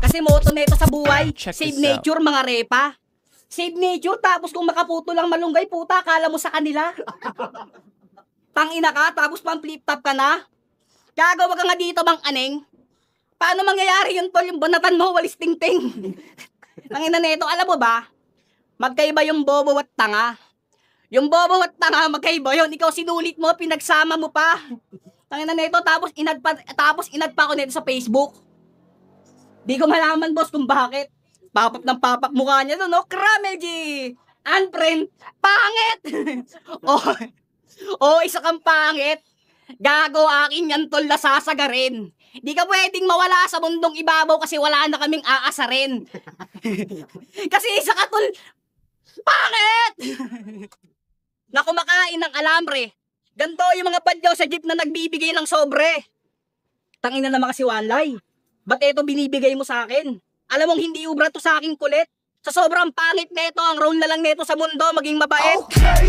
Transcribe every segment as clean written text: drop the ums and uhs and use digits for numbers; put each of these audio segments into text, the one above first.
Kasi motto na ito sa buhay, Check save this out. nature mga repa. Save nature, tapos kung makaputo lang malunggay, puta, akala mo sa kanila. Tangina ka, tapos pang flip top ka na. Gagawa ka nga dito bang aneng? Paano mangyayari yun tol, yung banatan mo, walis ting-ting. Tangina nito, alam mo ba? Magkaiba yung bobo at tanga. Yung bobo at tanga, magkaiba yun. Ikaw sinulit mo, pinagsama mo pa. Tangina nito, tapos inad pa ako nito sa Facebook. Di ko malaman, boss, kung bakit. Papap ng papap mukha niya doon, no? Kramel G! Unfriend! Pangit! Isa kang pangit. Gago, akin yan tol na sasagarin. Di ka pwedeng mawala sa mundong ibabaw kasi wala na kaming aasarin. Kasi isa ka tol, pangit! Na kumakain ng alambre. Ganto yung mga badyaw sa jeep na nagbibigay ng sobre. Tangina naman kasi walay. Ba't eto binibigay mo sa akin? Alam mong hindi ubra to sa aking kulit. Sa sobrang pangit neto, ang role na lang neto sa mundo, maging mabait. Okay.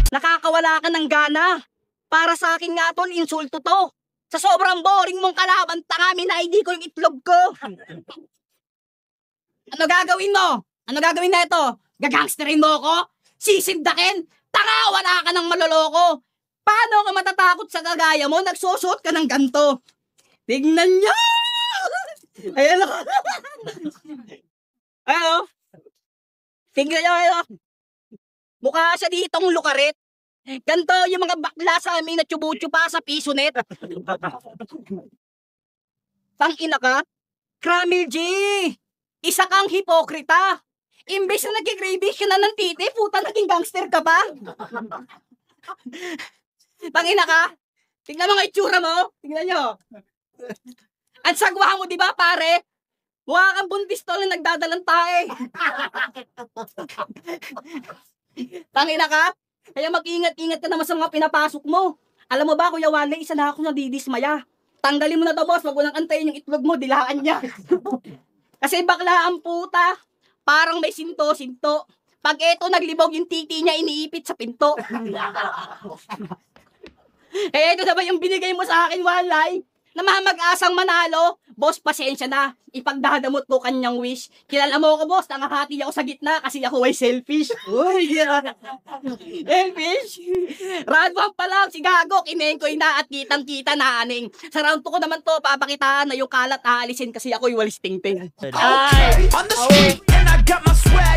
Nakakawala ka ng gana. Para sa akin nga tol, insulto to. Sa sobrang boring mong kalaban, tanga, minaidi ko yung itlog ko. Ano gagawin mo? Ano gagawin na ito? Gagangsterin mo ako? Sisindakin? Tanga, wala ka ng maloloko. Paano ka matatakot sa kagaya mo? Nagsusot ka ng ganto. Tignan niyo! Ayan o. Ayan o. Tignan niyo, ayan o. Mukha siya ditong lukarit. Ganto yung mga bakla sa amin na tsubu-tsuba sa piso net. Tangina ka? Kramil G! Isa kang hipokrita. Imbes na nagkikrabis ka na ng titi, puta naging gangster ka pa. Tangina ka? Tingnan mo nga itsura mo. Tingnan nyo. Ang sagwa mo, di ba, pare? Mukha kang buntis tol na nagdadalang tae. Tangina ka? Kaya mag-ingat-ingat ka naman sa mga pinapasok mo. Alam mo ba, Kuya Wale, isa na ako nadidismaya. Tanggalin mo na to, boss. Wag mo nang antayin yung itlog mo, dilaan niya. Kasi bakla ang puta. Parang may sinto-sinto. Pag eto naglibog yung titi niya, iniipit sa pinto. Kaya ito na ba yung binigay mo sa akin, Walay? Na mamag-asang manalo? Boss, pasensya na. Ipagdadamot ko kanyang wish. Kilala mo ko, boss. Nangahati ako sa gitna kasi ako ay selfish. Uy, yeah. Selfish? Round 1 pa lang, si Gago. Kinengkoy na at kitang-kita na aning. Sa round 2 ko naman to, papakitaan na yung kalat aalisin kasi ako'y walis ting-ting. Okay, on the street and I got my swag.